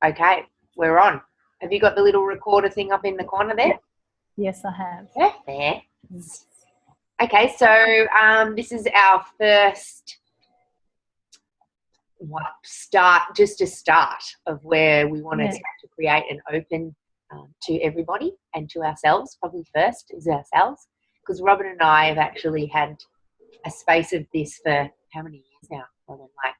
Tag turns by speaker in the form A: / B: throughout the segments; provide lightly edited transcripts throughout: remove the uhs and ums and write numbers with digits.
A: Okay, we're on. Have you got the little recorder thing up in the corner there?
B: Yes, I have.
A: Yeah, there. Okay, so this is our first start of where we want to create an open to everybody and to ourselves. Probably first is ourselves, because Robyn and I have actually had a space of this for how many years now? Robyn, like,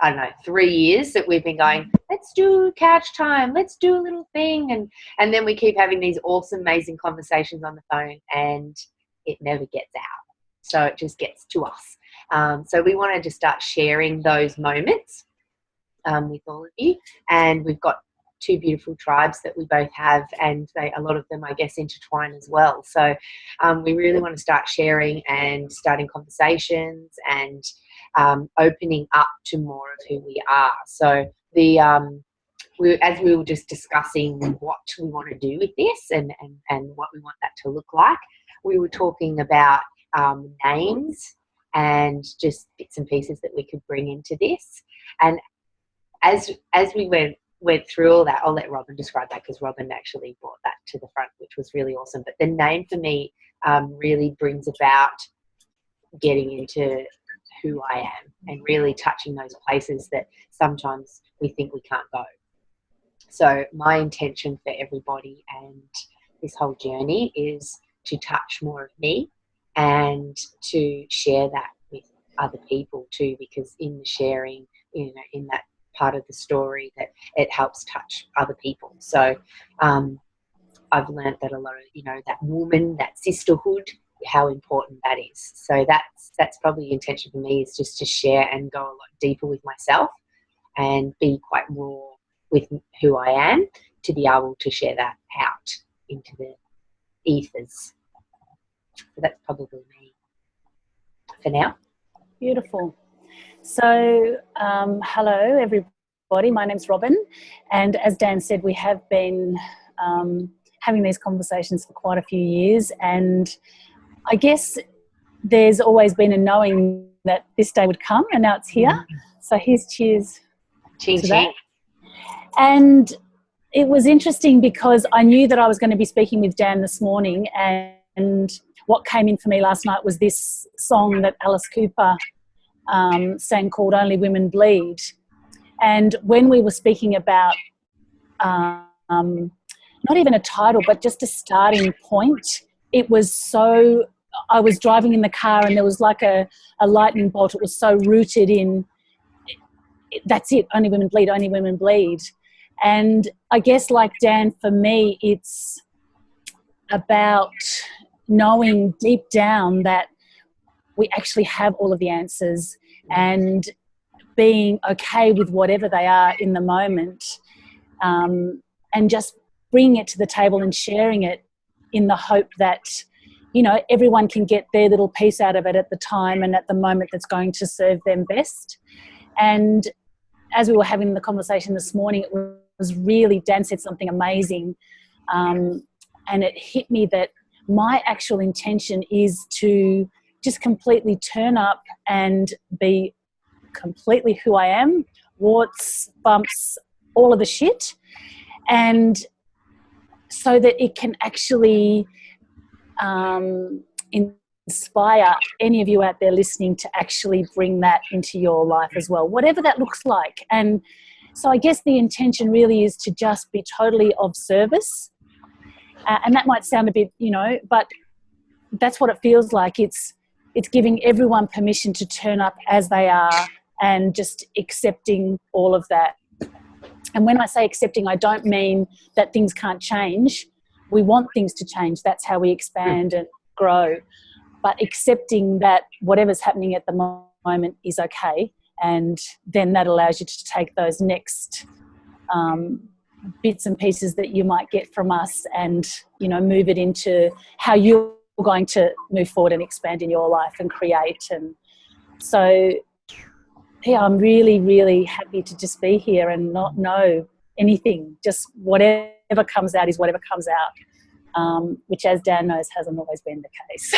A: I don't know, 3 years that we've been going, let's do couch time, let's do a little thing. And then we keep having these awesome, amazing conversations on the phone and it never gets out. So it just gets to us. So we wanted to start sharing those moments with all of you. And we've got 2 beautiful tribes that we both have, and a lot of them, I guess, intertwine as well. So we really want to start sharing and starting conversations and opening up to more of who we are. So as we were just discussing what we want to do with this and what we want that to look like, we were talking about names and just bits and pieces that we could bring into this. And as we went through all that, I'll let Robyn describe that, because Robyn actually brought that to the front, which was really awesome. But the name for me really brings about getting into who I am and really touching those places that sometimes we think we can't go. So my intention for everybody and this whole journey is to touch more of me and to share that with other people too, because in the sharing, in that part of the story, that it helps touch other people. So I've learned that a lot of, that woman, that sisterhood, how important that is. So that's probably the intention for me, is just to share and go a lot deeper with myself and be quite raw with who I am, to be able to share that out into the ethers. So that's probably me for now.
B: Beautiful. So hello everybody, my name's Robyn, and as Dan said, we have been having these conversations for quite a few years, and I guess there's always been a knowing that this day would come, and now it's here. So here's cheers
A: to
B: that. And it was interesting because I knew that I was going to be speaking with Dan this morning, and what came in for me last night was this song that Alice Cooper sang called Only Women Bleed. And when we were speaking about not even a title, but just a starting point, it was so, I was driving in the car and there was like a lightning bolt. It was so rooted in, that's it, only women bleed, only women bleed. And I guess, like Dan, for me, it's about knowing deep down that we actually have all of the answers, and being okay with whatever they are in the moment, and just bringing it to the table and sharing it in the hope that, everyone can get their little piece out of it at the time and at the moment that's going to serve them best. And as we were having the conversation this morning, it was really, Dan said something amazing, and it hit me that my actual intention is to just completely turn up and be completely who I am, warts, bumps, all of the shit, and so that it can actually inspire any of you out there listening to actually bring that into your life as well, whatever that looks like. And so I guess the intention really is to just be totally of service, and that might sound a bit, but that's what it feels like. It's giving everyone permission to turn up as they are and just accepting all of that. And when I say accepting, I don't mean that things can't change. We want things to change. That's how we expand and grow. But accepting that whatever's happening at the moment is okay, and then that allows you to take those next bits and pieces that you might get from us and, move it into how you're going to move forward and expand in your life and create. And so, yeah, I'm really, really happy to just be here and not know anything. Just whatever comes out is whatever comes out, which, as Dan knows, hasn't always been the case.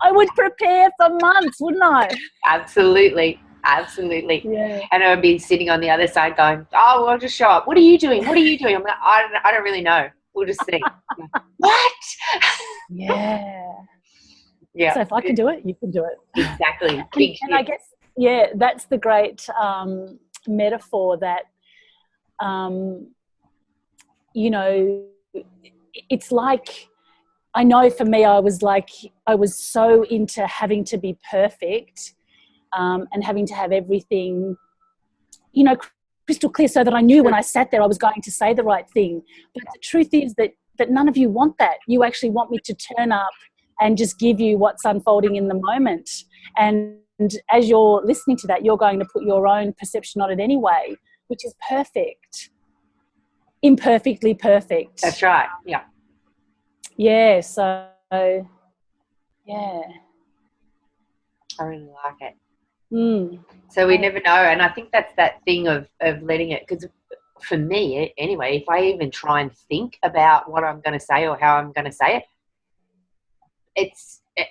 B: I would prepare for months, wouldn't I?
A: Absolutely. Absolutely.
B: Yeah.
A: And I would be sitting on the other side going, oh, well, I'll just show up. What are you doing? What are you doing? I'm like, I don't really know. We'll just see. Like, what?
B: Yeah.
A: Yeah.
B: So if I can do it, you can do it.
A: Exactly.
B: And I guess, yeah, that's the great metaphor that, you know, it's like, I know for me, I was so into having to be perfect and having to have everything, you know, crystal clear so that I knew when I sat there I was going to say the right thing. But the truth is that none of you want that. You actually want me to turn up and just give you what's unfolding in the moment. And as you're listening to that, you're going to put your own perception on it anyway, which is perfect. Imperfectly perfect.
A: That's right. Yeah.
B: Yeah. So, yeah.
A: I really like it.
B: Mm.
A: So we never know. And I think that's that thing of letting it, because for me, anyway, if I even try and think about what I'm going to say or how I'm going to say it,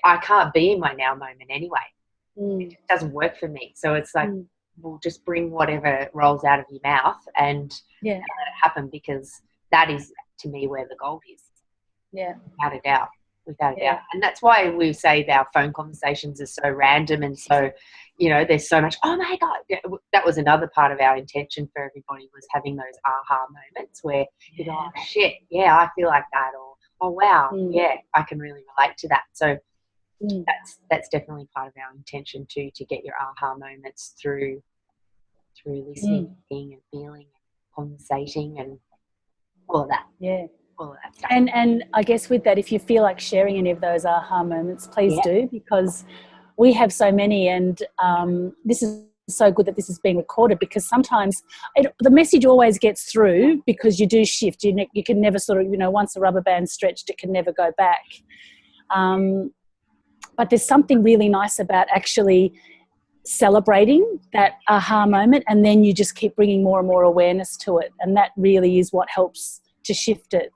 A: I can't be in my now moment anyway. It just doesn't work for me. So it's like, we'll just bring whatever rolls out of your mouth and let it happen, because that is, to me, where the gold is.
B: Yeah.
A: Without a doubt. Without a doubt. And that's why we say that our phone conversations are so random and so, you know, there's so much, oh my God. That was another part of our intention for everybody, was having those aha moments where you go, oh shit, yeah, I feel like that, or oh wow, yeah, I can really relate to that. So that's definitely part of our intention too, to get your aha moments through listening, being and feeling and conversating and all of that.
B: Yeah.
A: All of that stuff.
B: And I guess with that, if you feel like sharing any of those aha moments, please do, because we have so many, and this is so good that this is being recorded, because sometimes the message always gets through, because you do shift. You can never sort of, you know, once a rubber band's stretched, it can never go back. But there's something really nice about actually celebrating that aha moment, and then you just keep bringing more and more awareness to it, and that really is what helps to shift it.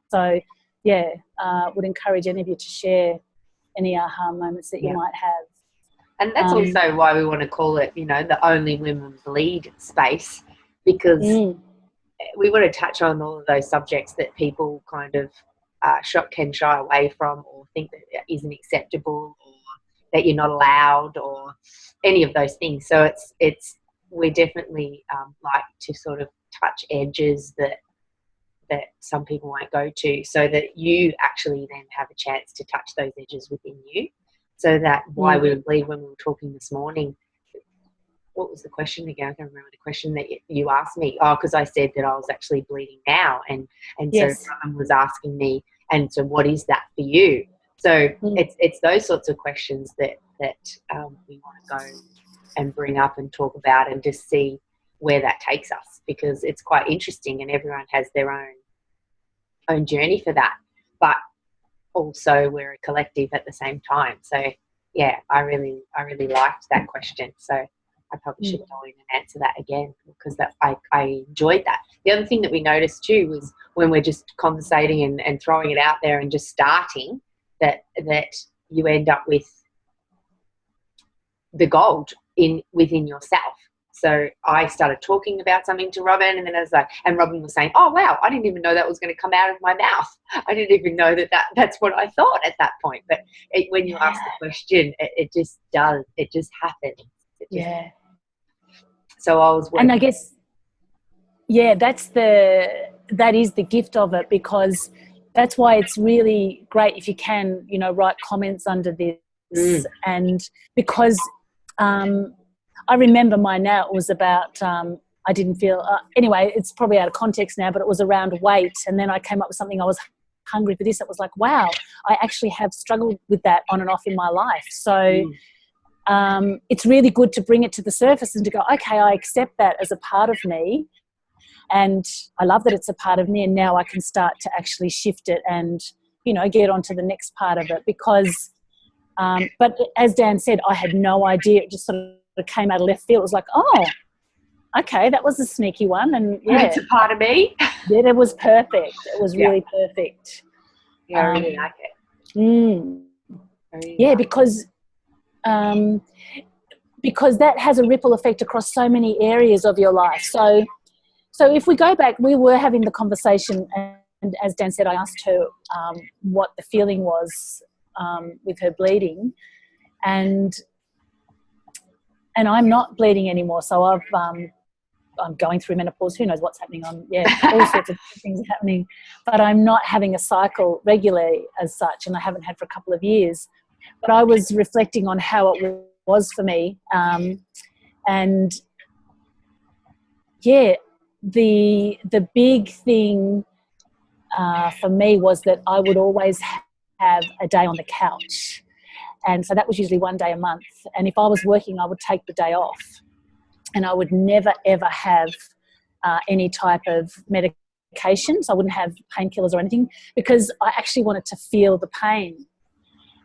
B: So would encourage any of you to share any aha moments that you might have.
A: And that's also why we want to call it, you know, the Only Women Bleed space, because we want to touch on all of those subjects that people kind of can shy away from, or think that isn't acceptable, or that you're not allowed, or any of those things. So we definitely like to sort of touch edges that some people won't go to, so that you actually then have a chance to touch those edges within you. So that why we believe, when we were talking this morning, what was the question again? I can't remember the question that you asked me. Oh, because I said that I was actually bleeding now, and so someone was asking me, and so what is that for you? So it's those sorts of questions that we want to go and bring up and talk about, and just see where that takes us, because it's quite interesting, and everyone has their own journey for that, but also we're a collective at the same time. So yeah, I really liked that question, so I probably should go in and answer that again, because I enjoyed that. The other thing that we noticed too was, when we're just conversating and throwing it out there and just starting, that you end up with the gold within yourself. So I started talking about something to Robyn, and then I was like, and Robyn was saying, oh wow, I didn't even know that was going to come out of my mouth. I didn't even know that's what I thought at that point. But when you ask the question, it just does. It just happens. So I was working.
B: And I guess, that is the gift of it, because that's why it's really great if you can, you know, write comments under this, and because I remember mine now, it was about, I didn't feel, anyway, it's probably out of context now, but it was around weight. And then I came up with something, I was hungry for this. It was like, wow, I actually have struggled with that on and off in my life. So it's really good to bring it to the surface and to go, okay, I accept that as a part of me. And I love that it's a part of me. And now I can start to actually shift it and, you know, get on to the next part of it. Because, but as Dan said, I had no idea. It just sort of came out of left field. It was like, oh, okay, that was a sneaky one. And
A: it's a part of me.
B: Yeah, it was perfect. It was really perfect.
A: Yeah, I really like it.
B: Because because that has a ripple effect across so many areas of your life. So if we go back, we were having the conversation, and as Dan said, I asked her what the feeling was with her bleeding, and I'm not bleeding anymore. So I'm going through menopause. Who knows what's happening on? Yeah, all sorts of things are happening, but I'm not having a cycle regularly as such, and I haven't had for a couple of years. But I was reflecting on how it was for me, and yeah, the big thing for me was that I would always have a day on the couch, and so that was usually one day a month. And if I was working, I would take the day off, and I would never ever have any type of medication. So I wouldn't have painkillers or anything, because I actually wanted to feel the pain.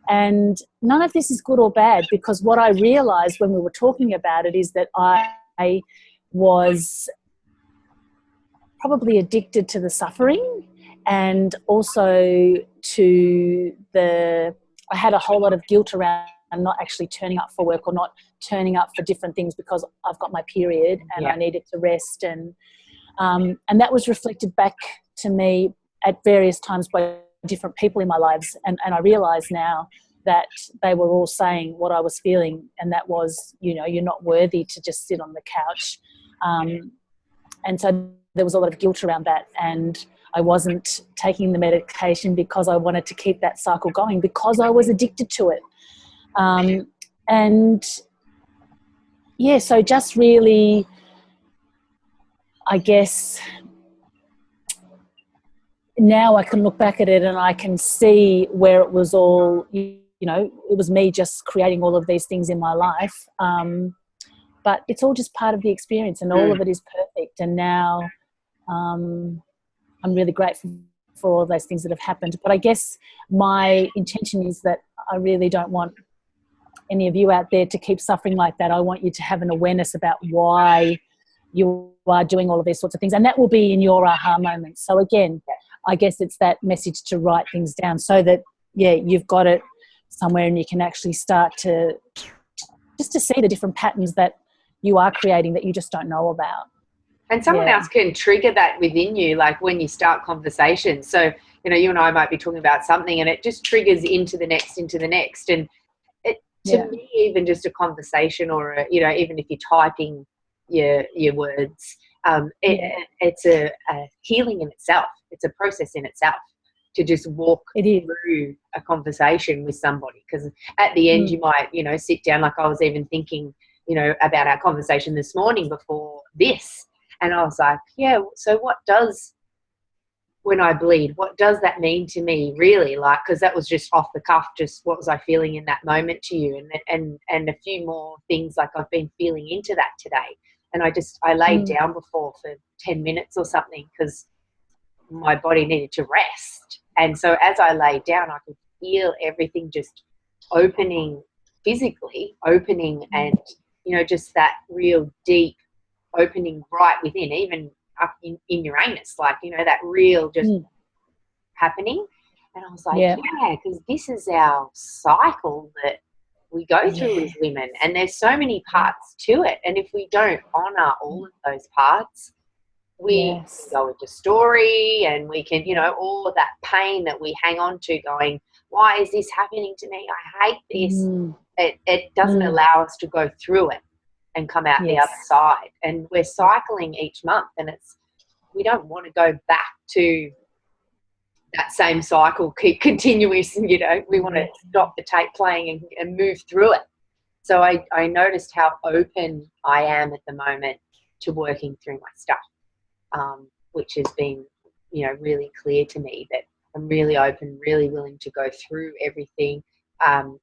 B: And none of this is good or bad, because what I realised when we were talking about it is that I was probably addicted to the suffering, and also to I had a whole lot of guilt around not actually turning up for work or not turning up for different things because I've got my period and I needed to rest. And that was reflected back to me at various times by different people in my lives. And I realise now that they were all saying what I was feeling, and that was, you're not worthy to just sit on the couch. And so there was a lot of guilt around that, and I wasn't taking the medication because I wanted to keep that cycle going, because I was addicted to it. And yeah, so just really, I guess now I can look back at it and I can see where it was all, it was me just creating all of these things in my life. But it's all just part of the experience, and all of it is perfect. And now I'm really grateful for all of those things that have happened. But I guess my intention is that I really don't want any of you out there to keep suffering like that. I want you to have an awareness about why you are doing all of these sorts of things, and that will be in your aha moments. So again, I guess it's that message to write things down so that, you've got it somewhere and you can actually start to see the different patterns that you are creating that you just don't know about.
A: And someone else can trigger that within you, like when you start conversations. So, you and I might be talking about something and it just triggers into the next. And it, to me, even just a conversation or, even if you're typing your words, it's a healing in itself. It's a process in itself to just walk through a conversation with somebody. Because at the end you might, sit down, like I was even thinking, about our conversation this morning before this. And I was like, so when I bleed, what does that mean to me really? Like, because that was just off the cuff, just what was I feeling in that moment to you? And a few more things like I've been feeling into that today. And I laid down before for 10 minutes or something because my body needed to rest. And so as I laid down, I could feel everything just physically opening, and, just that real deep opening right within, even up in Uranus, like, that real just happening. And I was like, because this is our cycle that we go through as women, and there's so many parts to it. And if we don't honour all of those parts, we go into story, and we can, all of that pain that we hang on to going, why is this happening to me? I hate this. It doesn't allow us to go through it and come out the other side. And we're cycling each month, and we don't want to go back to that same cycle, keep continuous, we want to stop the tape playing and move through it. So I noticed how open I am at the moment to working through my stuff, which has been, really clear to me that I'm really open, really willing to go through everything,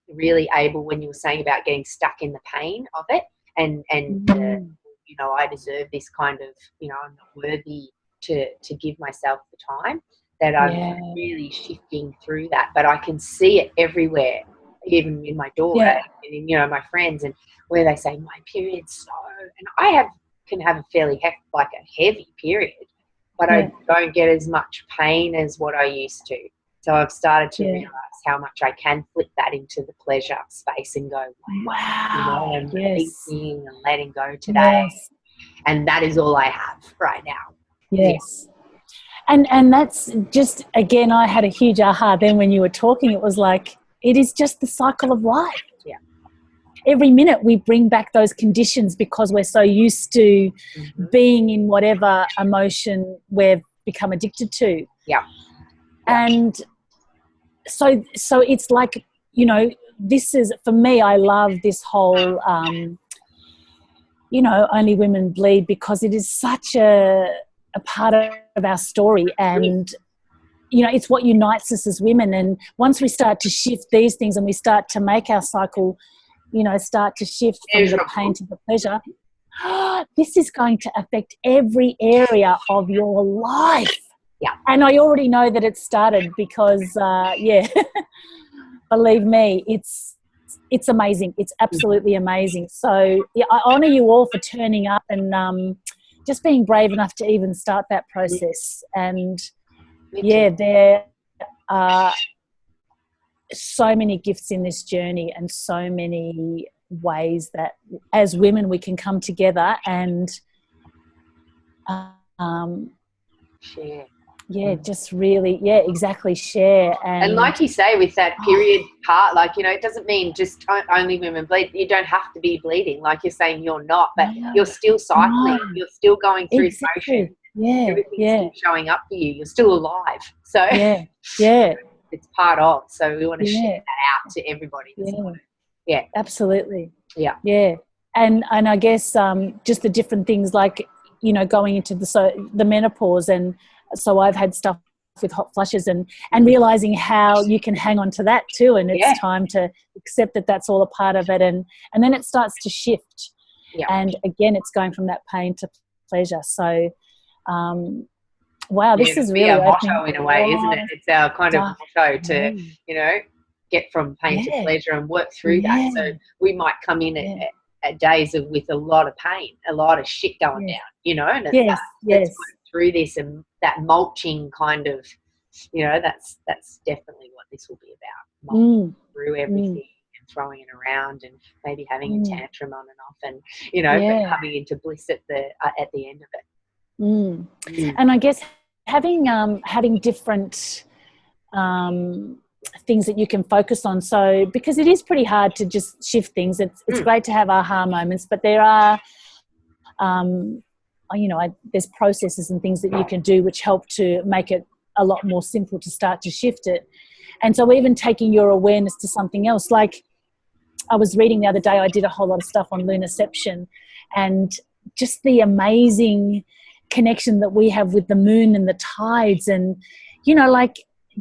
A: really able, when you were saying about getting stuck in the pain of it, and I deserve this kind of, I'm not worthy to give myself the time, that I'm really shifting through that. But I can see it everywhere, even in my daughter and in, my friends, and where they say my period's and I can have a fairly heavy period, but I don't get as much pain as what I used to. So I've started to realise how much I can flip that into the pleasure space and go, wow, you know, and releasing and letting go today.
B: Yes.
A: And that is all I have right now.
B: Yes. And that's just, again, I had a huge aha then when you were talking. It was like, it is just the cycle of life.
A: Yeah.
B: Every minute we bring back those conditions because we're so used to being in whatever emotion we've become addicted to.
A: Yeah.
B: And so it's like, you know, this is, for me, I love this whole, you know, Only Women Bleed, because it is such a part of our story, and you know, it's what unites us as women. And once we start to shift these things and we start to make our cycle, you know, start to shift from the pain to the pleasure, this is going to affect every area of your life.
A: Yeah.
B: And I already know that it started because believe me, it's amazing. It's absolutely amazing. So yeah, I honour you all for turning up and just being brave enough to even start that process. And yeah, there are so many gifts in this journey and so many ways that as women we can come together and
A: share.
B: Yeah, just really, exactly, share.
A: And like you say, with that period part, like, you know, it doesn't mean just only women bleed. You don't have to be bleeding. Like you're saying, you're not, but you're still cycling. You're still going through motion.
B: Yeah,
A: everything's still showing up for you. You're still alive. So it's part of. So we want to share that out to everybody. Yeah,
B: absolutely.
A: Yeah.
B: And I guess just the different things, like, you know, going into the menopause, and so I've had stuff with hot flushes and realizing how you can hang on to that too, and it's time to accept that that's all a part of it, and then it starts to shift. And again, it's going from that pain to pleasure. So wow, this is really
A: our motto in a way, isn't it? It's our kind of motto to, you know, get from pain to pleasure and work through that. So we might come in at days with a lot of pain, a lot of shit going down, you know, and it's work through this, and that mulching kind of, you know, that's definitely what this will be about, mulching through everything and throwing it around and maybe having a tantrum on and off, and, you know, but coming into bliss at the end of it.
B: And I guess having different things that you can focus on. So because it is pretty hard to just shift things, it's great to have aha moments, but there are you know, there's processes and things that you can do which help to make it a lot more simple to start to shift it. And so even taking your awareness to something else, like I was reading the other day, I did a whole lot of stuff on lunarception, and just the amazing connection that we have with the moon and the tides, and, you know, like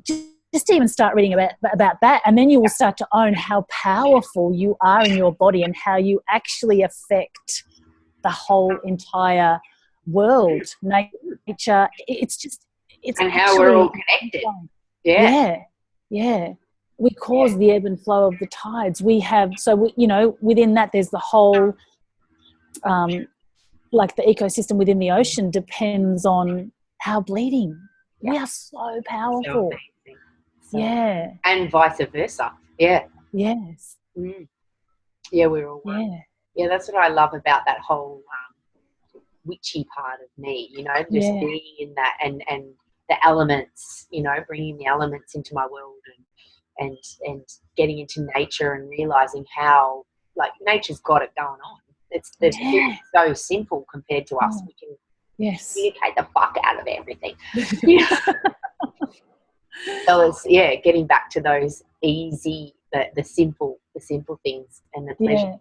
B: just even start reading about that, and then you will start to own how powerful you are in your body and how you actually affect the whole entire world, nature. It's
A: and how we're all connected.
B: We cause the ebb and flow of the tides. We have, you know, within that there's the whole like the ecosystem within the ocean depends on our bleeding. We are so powerful.
A: And vice versa.
B: Yes.
A: We're all one. That's what I love about that whole witchy part of me, you know, just being in that, and the elements, you know, bringing the elements into my world, and getting into nature and realizing how, like, nature's got it going on. It's so simple compared to us. We can communicate the fuck out of everything. So it's getting back to those easy, the simple things, and the pleasure.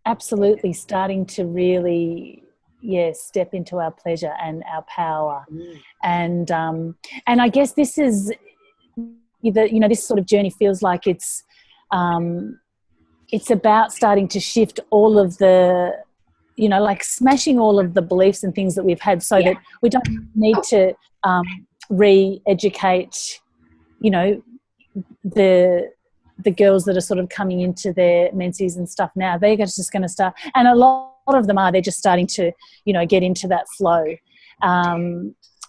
B: Absolutely. Starting to really step into our pleasure and our power. And I guess this is either, you know, this sort of journey feels like it's about starting to shift all of the, you know, like smashing all of the beliefs and things that we've had, so that we don't need to re-educate, you know, the girls that are sort of coming into their menses and stuff now. They're just going to start, and a lot of them they're just starting to, you know, get into that flow.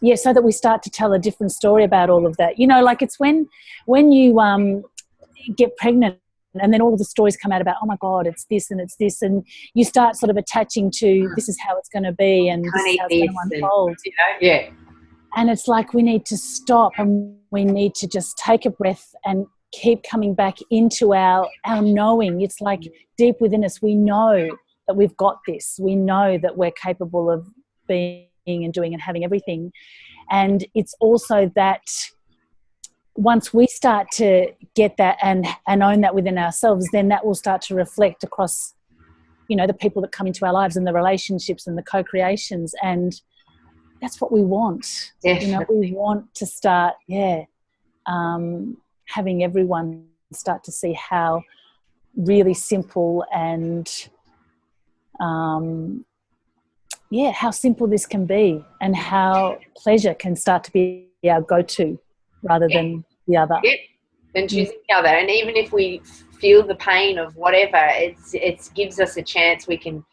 B: yeah, so that we start to tell a different story about all of that. You know, like it's when you get pregnant and then all of the stories come out about, oh my God, it's this and it's this, and you start sort of attaching to this is how it's going to be and this is how it's going to unfold.
A: And, you know, yeah.
B: And it's like we need to stop and we need to just take a breath and keep coming back into our knowing. It's like deep within us, we know that we've got this. We know that we're capable of being and doing and having everything. And it's also that once we start to get that and own that within ourselves, then that will start to reflect across, you know, the people that come into our lives and the relationships and the co-creations. And that's what we want.
A: Definitely.
B: You know, we want to start, having everyone start to see how really simple and, how simple this can be and how pleasure can start to be our go-to rather than the other.
A: Yeah. And choosing the other. And even if we feel the pain of whatever, it gives us a chance we can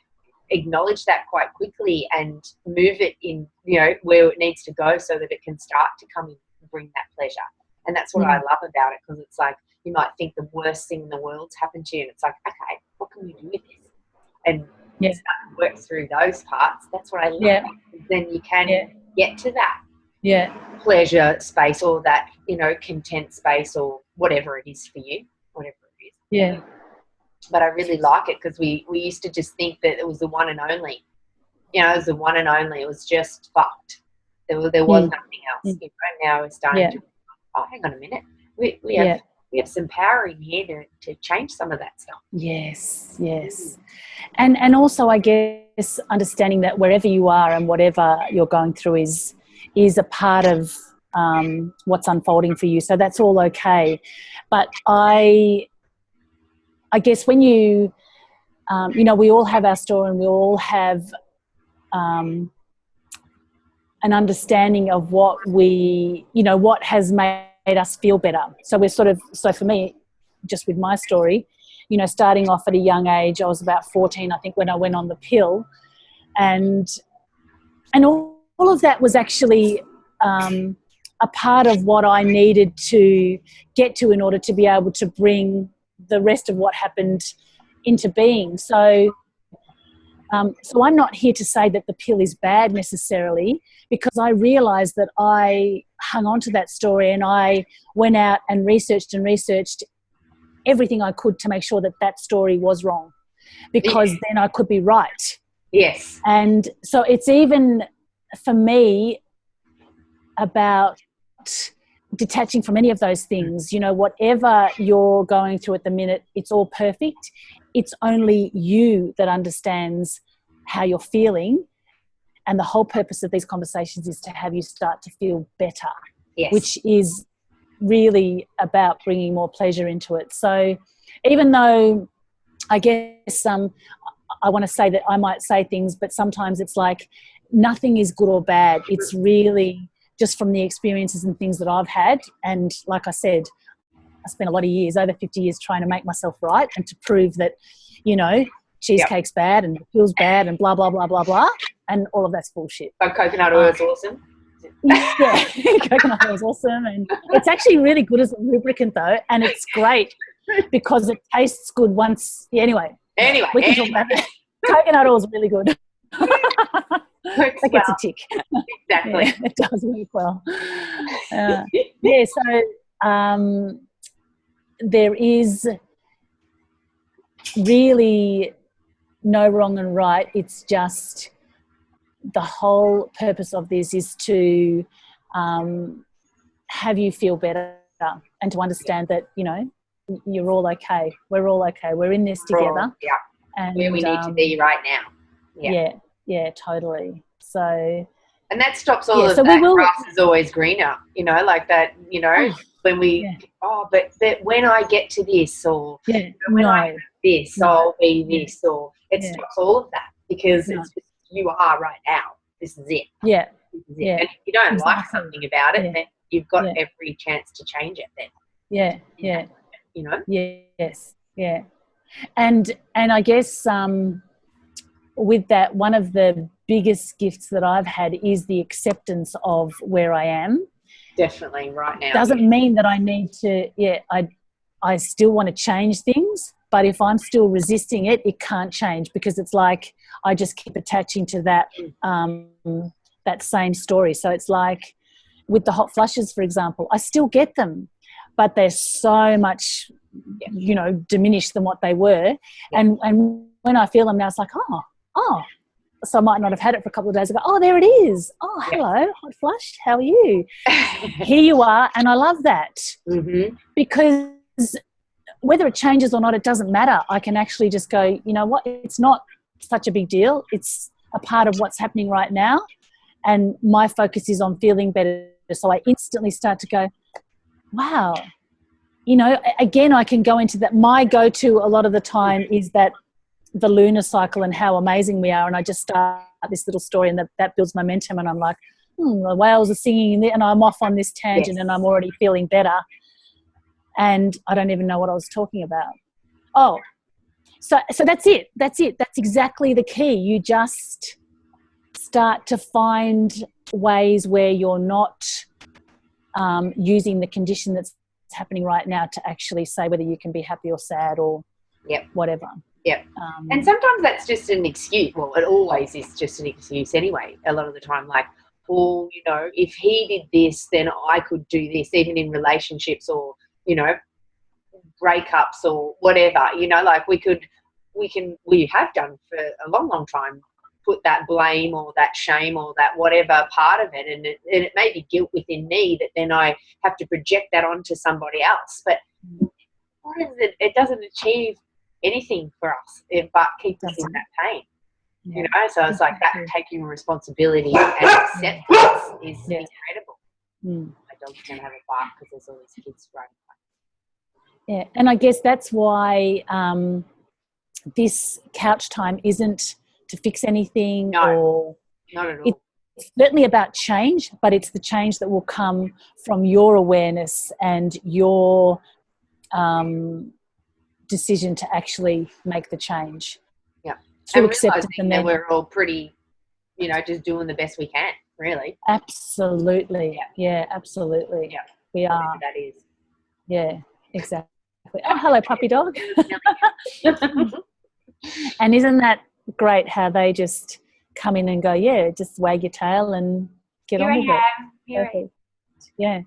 A: acknowledge that quite quickly and move it in, you know, where it needs to go so that it can start to come in and bring that pleasure. And that's what I love about it, because it's like you might think the worst thing in the world's happened to you and it's like, okay, what can we do with this? And start to work through those parts. That's what I love. Yeah. Then you can get to that pleasure space or that, you know, content space or whatever it is for you, whatever it is.
B: Yeah.
A: But I really like it because we used to just think that it was the one and only. You know, it was the one and only. It was just fucked. There was nothing else. You know, now we're starting to, hang on a minute. We have some power in here to change some of that stuff.
B: Yes. And also, I guess, understanding that wherever you are and whatever you're going through is a part of what's unfolding for you. So that's all okay. But I guess when you, you know, we all have our story and we all have an understanding of what what has made us feel better. So we're so for me, just with my story, you know, starting off at a young age, I was about 14, I think, when I went on the pill. And all of that was actually a part of what I needed to get to in order to be able to bring the rest of what happened into being. So I'm not here to say that the pill is bad necessarily, because I realised that I hung on to that story and I went out and researched everything I could to make sure that that story was wrong, because then I could be right.
A: Yes.
B: And so it's even for me about detaching from any of those things. You know, whatever you're going through at the minute, it's all perfect. It's only you that understands how you're feeling. And the whole purpose of these conversations is to have you start to feel better, which is really about bringing more pleasure into it. So even though I guess I want to say that I might say things, but sometimes it's like nothing is good or bad. It's really just from the experiences and things that I've had. And like I said, I spent a lot of years, over 50 years, trying to make myself right and to prove that, you know, cheesecake's bad and pill's bad and blah, blah, blah, blah, blah. And all of that's bullshit.
A: But coconut oil is awesome.
B: Yeah, coconut oil is awesome. And it's actually really good as a lubricant though. And it's great because it tastes good once. Yeah, anyway, we can talk about that. Coconut oil is really good. That gets a tick.
A: Exactly.
B: Yeah, it does work well. So there is really no wrong and right. It's just the whole purpose of this is to have you feel better and to understand that, you know, you're all okay. We're all okay. We're in this together.
A: And where we need to be right now.
B: Yeah, totally. So,
A: and that stops all of that. Grass is always greener, you know, like that, you know, when we, but when I get to this, or when I have this, I'll be this, or it stops all of that, because it's just, you are right now. This is it.
B: Yeah.
A: This is it. And if you don't like something about it, then you've got every chance to change it then.
B: Yeah.
A: You know?
B: Yes. Yeah. And I guess with that, one of the biggest gifts that I've had is the acceptance of where I am.
A: Definitely right now.
B: Doesn't mean that I need to, I still want to change things, but if I'm still resisting it, it can't change, because it's like I just keep attaching to that that same story. So it's like with the hot flushes, for example, I still get them, but they're so much, diminished than what they were.
A: Yeah.
B: And when I feel them now, it's like, oh. So I might not have had it for a couple of days ago. Oh, there it is. Oh, hello, hot flush. How are you? Here you are. And I love that because whether it changes or not, it doesn't matter. I can actually just go, you know what? It's not such a big deal. It's a part of what's happening right now. And my focus is on feeling better. So I instantly start to go, wow. Again, I can go into that. My go-to a lot of the time is that the lunar cycle and how amazing we are. And I just start this little story, and that builds momentum. And I'm like, the whales are singing, and I'm off on this tangent, and I'm already feeling better. And I don't even know what I was talking about. Oh, so that's it. That's exactly the key. You just start to find ways where you're not using the condition that's happening right now to actually say whether you can be happy or sad or whatever.
A: Yeah. And sometimes that's just an excuse. Well, it always is just an excuse anyway, a lot of the time. Like, well, if he did this, then I could do this, even in relationships or, breakups or whatever, like we have done for a long, long time, put that blame or that shame or that whatever part of it. And it may be guilt within me that then I have to project that onto somebody else. But what is it? It doesn't achieve anything for us but keep us in that pain. So it's like that taking responsibility and acceptance is incredible. My dog's gonna have a bark because there's all these kids running.
B: Yeah, and I guess that's why this couch time isn't to fix anything.
A: No, not at all.
B: It's certainly about change, but it's the change that will come from your awareness and your decision to actually make the change.
A: Yeah.
B: Through acceptance, and then
A: we're all pretty, just doing the best we can, really.
B: Absolutely. Yeah, absolutely.
A: Yeah.
B: We are.
A: That is.
B: Yeah, exactly. Oh, hello, puppy dog. And isn't that great how they just come in and go, just wag your tail and get on with it. Perfect. Yeah.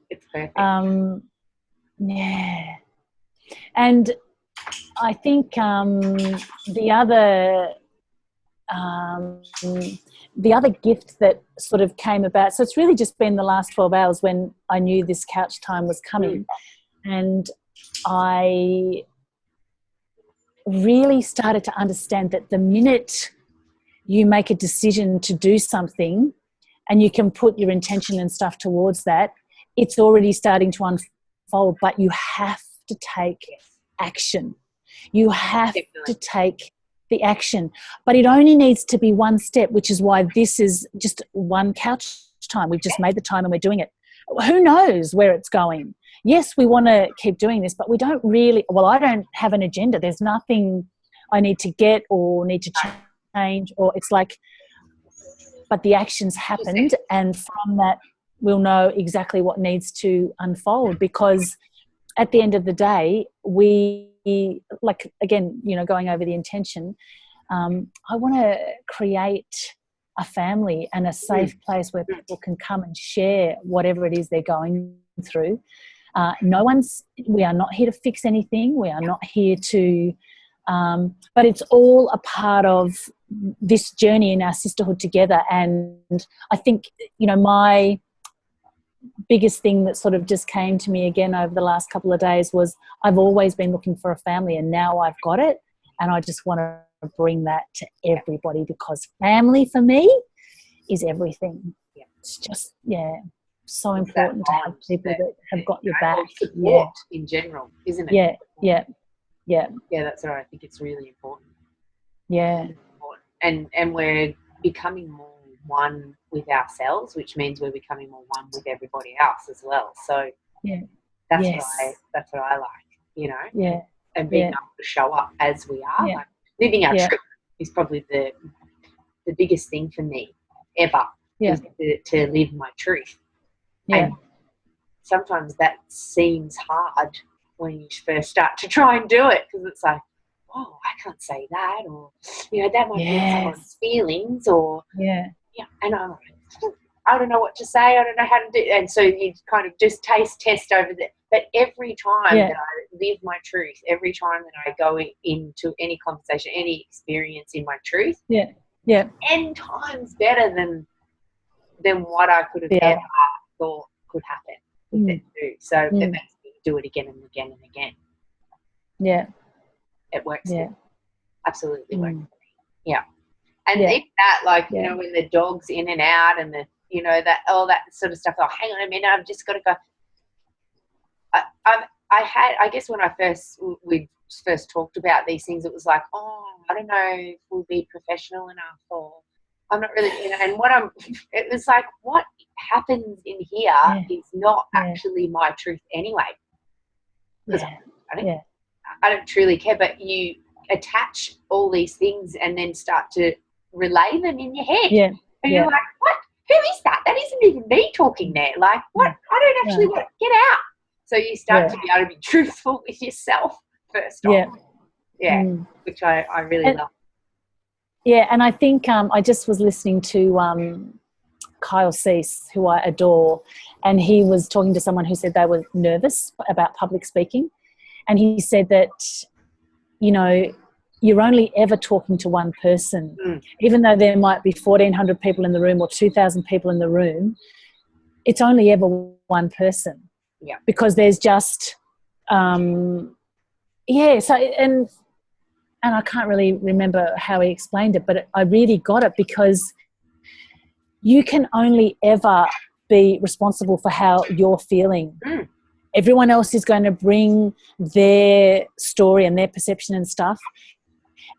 A: It's perfect.
B: Yeah. And I think the other gift that sort of came about, so it's really just been the last 12 hours when I knew this couch time was coming, and I really started to understand that the minute you make a decision to do something and you can put your intention and stuff towards that, it's already starting to unfold, but you have to take action. You have to take the action, but it only needs to be one step, which is why this is just one couch time. We've just made the time and we're doing it. Who knows where it's going? Yes, we want to keep doing this, but we don't really, I don't have an agenda. There's nothing I need to get or need to change, or it's like, but the action's happened, and from that we'll know exactly what needs to unfold, because at the end of the day, we, like, again, going over the intention, I want to create a family and a safe place where people can come and share whatever it is they're going through. We are not here to fix anything. We are not here to, but it's all a part of this journey in our sisterhood together. And I think, my biggest thing that sort of just came to me again over the last couple of days was I've always been looking for a family, and now I've got it, and I just want to bring that to everybody, because family for me is everything. It's just so important to have people that have got your back.
A: Support in general, isn't it?
B: Yeah,
A: that's right. I think it's really important. And we're becoming more one with ourselves, which means we're becoming more one with everybody else as well. So that's what I like, and being able to show up as we are. Like, living our truth is probably the the biggest thing for me ever is to live my truth.
B: Yeah.
A: And sometimes that seems hard when you first start to try and do it, because it's like, oh, I can't say that, or, you know, that might hurt someone's feelings, or, and I'm like, I don't know what to say, I don't know how to do it. And so you kind of just test over that. But every time that I live my truth, every time that I go into any conversation, any experience in my truth, 10 times better than what I could have ever thought could happen with it too. So it makes me do it again and again and again.
B: Yeah.
A: It works. Yeah. Absolutely works for me. Yeah. And even that, like, you know, when the dog's in and out and the, you know, that, all that sort of stuff, oh, hang on a minute, I've just got to go. I guess when we first talked about these things, it was like, oh, I don't know if we'll be professional enough, or I'm not really, you know, and it was like, what happens in here is not actually my truth anyway. Because I don't truly care, but you attach all these things and then start to relay them in your head. Yeah. And you're like, what? Who is that? That isn't even me talking there. Like, what? I don't actually want to get out. So you start to be able to be truthful with yourself first off. Yeah. Which I really love.
B: Yeah, and I think I just was listening to Kyle Cease, who I adore, and he was talking to someone who said they were nervous about public speaking. And he said that, you know, you're only ever talking to one person. Even though there might be 1,400 people in the room or 2,000 people in the room, it's only ever one person.
A: Yeah.
B: Because there's just, so, and I can't really remember how he explained it, but I really got it, because you can only ever be responsible for how you're feeling. Everyone else is going to bring their story and their perception and stuff.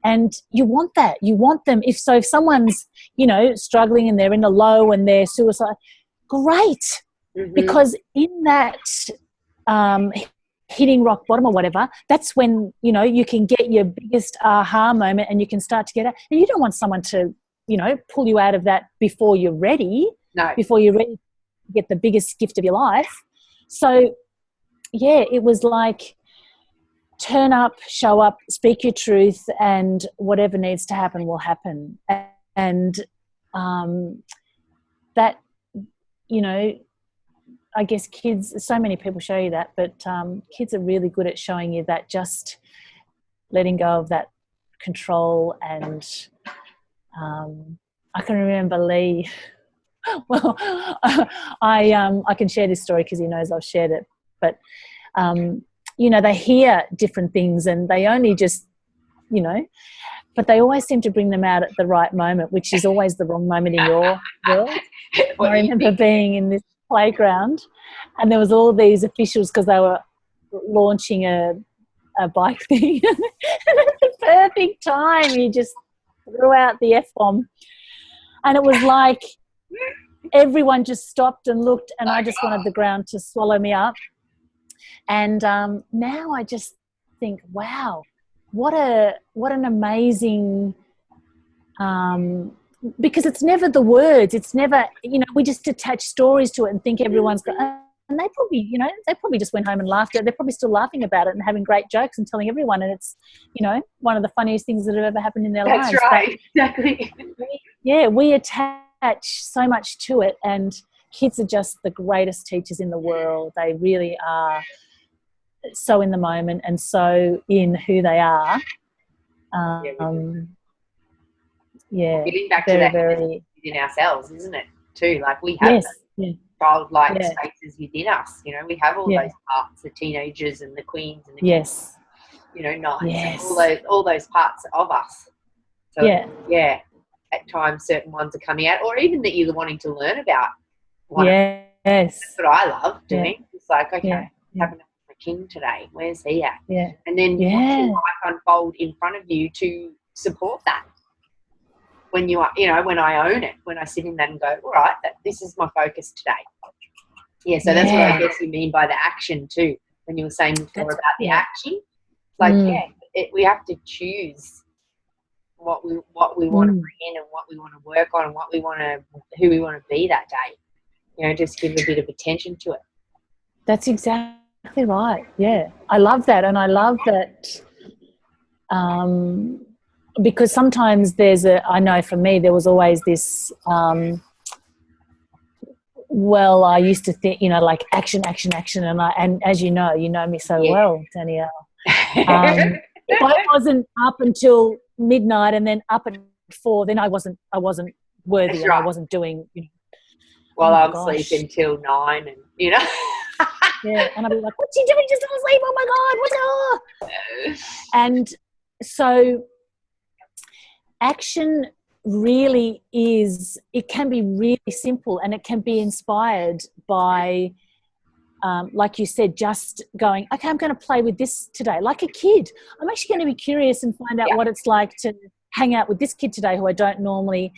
B: And you want that. You want them. If someone's, you know, struggling and they're in a low and they're suicide, great. Because in that hitting rock bottom or whatever, that's when, you know, you can get your biggest aha moment and you can start to get it. And you don't want someone to, you know, pull you out of that before you're ready.
A: No.
B: Before you're ready to get the biggest gift of your life. So, yeah, it was like, turn up, show up, speak your truth, and whatever needs to happen will happen. And that, you know, I guess kids, so many people show you that, but kids are really good at showing you that, just letting go of that control. And I can remember Lee, well, I can share this story because he knows I've shared it, but you know, they hear different things and they only just, you know, but they always seem to bring them out at the right moment, which is always the wrong moment in your world. I remember being in this playground and there was all these officials because they were launching a bike thing. And at the perfect time, he just threw out the F-bomb. And it was like everyone just stopped and looked, and I just wanted the ground to swallow me up. And now I just think, wow, what an amazing, because it's never the words, it's never, you know, we just attach stories to it and think everyone's got, and they probably, you know, they probably just went home and laughed at it. They're probably still laughing about it and having great jokes and telling everyone, and it's, you know, one of the funniest things that have ever happened in their lives.
A: That's right, exactly.
B: Yeah, we attach so much to it, and kids are just the greatest teachers in the world. They really are so in the moment and so in who they are.
A: Getting back to that within ourselves, isn't it, too? Like, we have childlike spaces within us. You know, we have all those parts, the teenagers and the queens and the kings, you know, knights, all those parts of us. So, at times certain ones are coming out, or even that you're wanting to learn about. That's what I love doing. It's like, okay, having a king today. Where's he at? And then watching life unfold in front of you to support that. When you are, you know, when I own it, when I sit in that and go, all right, this is my focus today. Yeah, so that's what I guess you mean by the action too. When you were saying before about the action, like we have to choose what we want to bring in and what we want to work on and who we want to be that day. You know, just give a bit of attention to it.
B: That's exactly right. Yeah, I love that, and I love that because sometimes I know for me there was always this. Well, I used to think, like action, and as you know me so well, Danielle. If I wasn't up until midnight and then up at 4, then I wasn't worthy.
A: That's
B: and
A: right.
B: I wasn't doing.
A: Well, I'm sleeping till 9, and
B: Yeah, and I'd be like, "What's she doing? Just fell asleep! Oh my God, what's up?" And so, action really is. It can be really simple, and it can be inspired by, like you said, just going, "Okay, I'm going to play with this today," like a kid. I'm actually going to be curious and find out what it's like to hang out with this kid today, who I don't normally.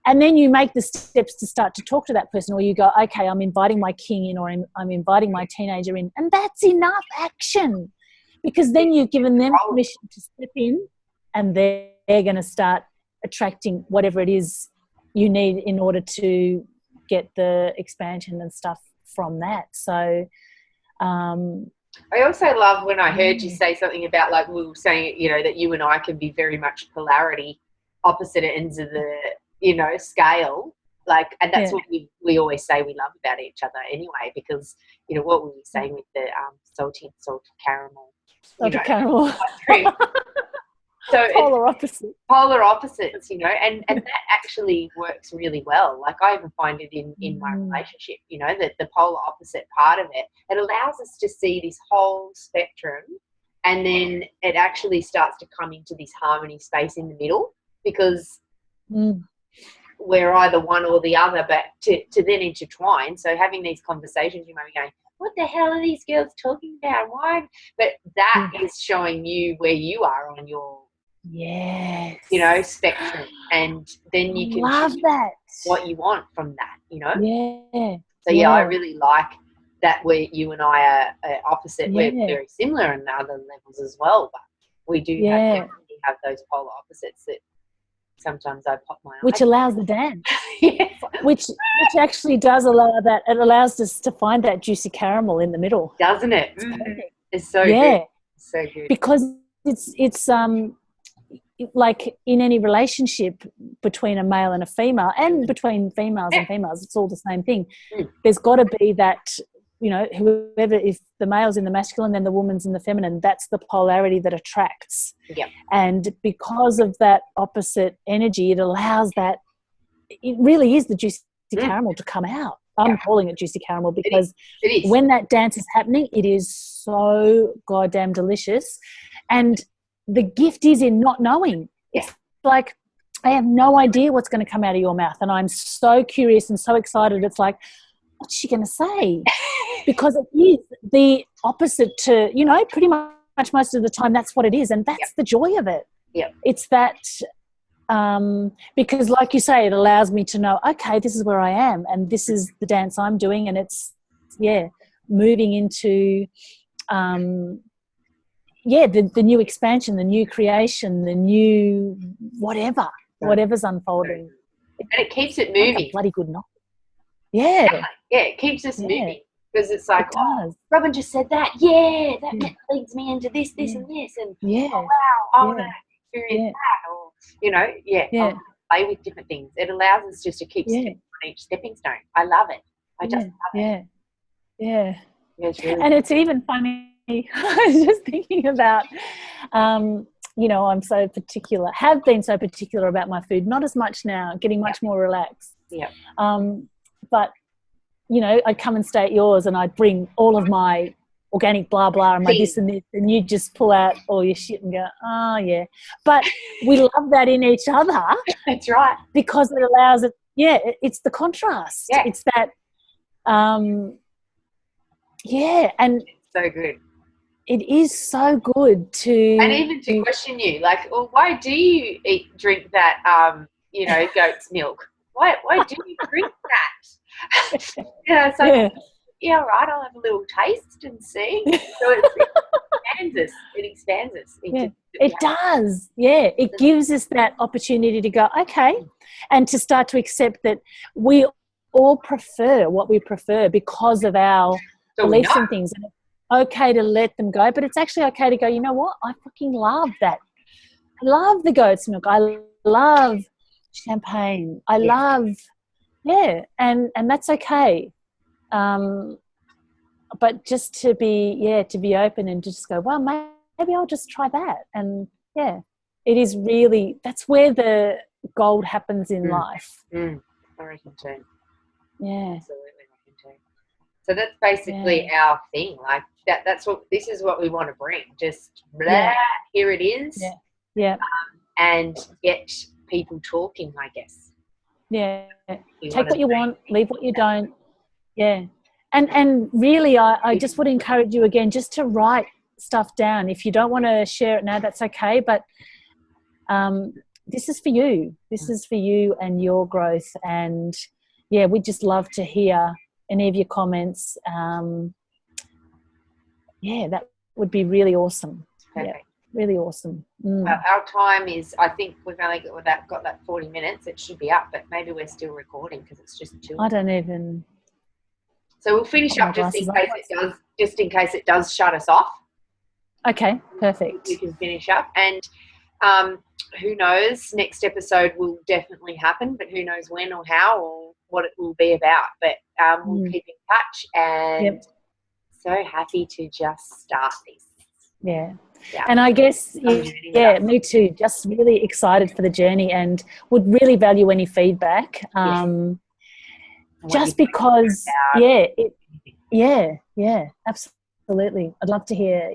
B: And then you make the steps to start to talk to that person, or you go, okay, I'm inviting my king in, or I'm inviting my teenager in. And that's enough action, because then you've given them permission to step in, and they're going to start attracting whatever it is you need in order to get the expansion and stuff from that. So
A: I also love when I heard you say something about, like we were saying, that you and I can be very much polarity, opposite ends of the scale, like, and that's what we always say we love about each other anyway, because what were we saying with the salted caramel,
B: caramel.
A: So
B: polar opposites,
A: and that actually works really well. Like, I even find it in my relationship, that the polar opposite part of it allows us to see this whole spectrum, and then it actually starts to come into this harmony space in the middle, because we're either one or the other, but to then intertwine. So having these conversations, you might be going, what the hell are these girls talking about? Why? But that is showing you where you are on your spectrum, and then you can
B: love that
A: what you want from that, So I really like that you and I are opposite. We're very similar in other levels as well, but we do definitely have those polar opposites that sometimes I pop my eye.
B: Which allows the dance. Which actually does allow that. It allows us to find that juicy caramel in the middle.
A: Doesn't it? It's so good. It's so good.
B: Because it's like in any relationship between a male and a female, and between females and females, it's all the same thing. There's got to be that, whoever, if the male's in the masculine, then the woman's in the feminine, that's the polarity that attracts. And because of that opposite energy, it allows that, it really is the juicy caramel to come out. I'm calling it juicy caramel because
A: it is.
B: When that dance is happening, it is so goddamn delicious. And the gift is in not knowing. It's like, I have no idea what's going to come out of your mouth, and I'm so curious and so excited. It's like, what's she going to say? Because it is the opposite to, pretty much most of the time that's what it is, and that's the joy of it. It's that because, like you say, it allows me to know, okay, this is where I am, and this is the dance I'm doing, and it's moving into the new expansion, the new creation, the new whatever's unfolding.
A: And it keeps it moving.
B: Like a bloody good novel.
A: It keeps us moving, because it's like, Robyn just said that. That leads me into this, and this, and wow, I want to experience that, or I'll play with different things. It allows us just to keep stepping on each stepping stone. I love it. I just love it. It's really
B: and it's even funny. I was just thinking about, I'm so particular, have been so particular about my food, not as much now, getting much more relaxed. But, I'd come and stay at yours, and I'd bring all of my organic blah, blah, and my this and this, and you'd just pull out all your shit and go, oh, yeah. But we love that in each other.
A: That's right.
B: Because it allows it, it's the contrast. It's that, and
A: it's so good.
B: It is so good to...
A: And even to question you, like, well, why do you drink that, goat's milk? Why do you drink that? It's like, right, I'll have a little taste and see. So it expands us. It expands us into
B: It does. Yeah. It gives us that opportunity to go, okay, and to start to accept that we all prefer what we prefer because of our beliefs and things. And it's okay to let them go, but it's actually okay to go, you know what? I fucking love that. I love the goat's milk. I love champagne. I love, and that's okay. But just to be open and just go, well, maybe I'll just try that. And it is really, that's where the gold happens in life.
A: I reckon too.
B: Yeah.
A: Absolutely reckon too. So that's basically our thing. Like this is what we want to bring. Just here it is.
B: Yeah. Yeah.
A: And get people talking, I guess.
B: Yeah. Take what you want, leave what you don't. Yeah. And really, I just would encourage you again just to write stuff down. If you don't want to share it now, that's okay. But this is for you. This is for you and your growth. And, we'd just love to hear any of your comments. That would be really awesome.
A: Perfect.
B: Yeah, really awesome.
A: Our time is, I think we've only got that 40 minutes. It should be up, but maybe we're still recording because it's just 2.
B: I don't even...
A: So we'll finish up just in case it does shut us off.
B: Okay, perfect.
A: We can finish up, and who knows? Next episode will definitely happen, but who knows when or how or what it will be about. But we'll keep in touch, and so happy to just start this.
B: Yeah. And I guess, me too. Just really excited for the journey, and would really value any feedback. Just because, absolutely. I'd love to hear,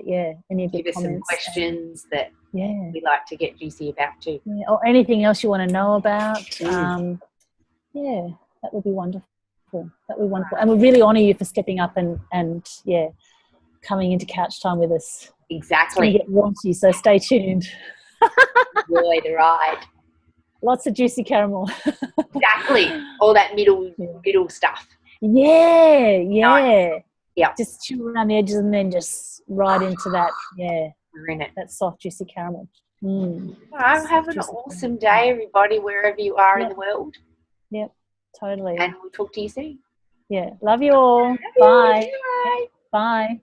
B: any of your
A: comments. Give us some questions that we'd like to get juicy about too.
B: Yeah, or anything else you want to know about. That would be wonderful. That would be wonderful. And we really honour you for stepping up and coming into Couch Time with us.
A: Exactly.
B: It's going to get raunchy, so stay tuned.
A: Enjoy the ride.
B: Lots of juicy caramel.
A: Exactly. All that middle stuff.
B: Yeah.
A: Nice. Yeah.
B: Just chew around the edges and then just right into that. Yeah.
A: We're in it.
B: That soft, juicy caramel.
A: Have an awesome day, everybody, wherever you are in the world.
B: Yep. Totally.
A: And we'll talk to you soon.
B: Yeah. Love you all. Bye.
A: Bye.
B: Bye.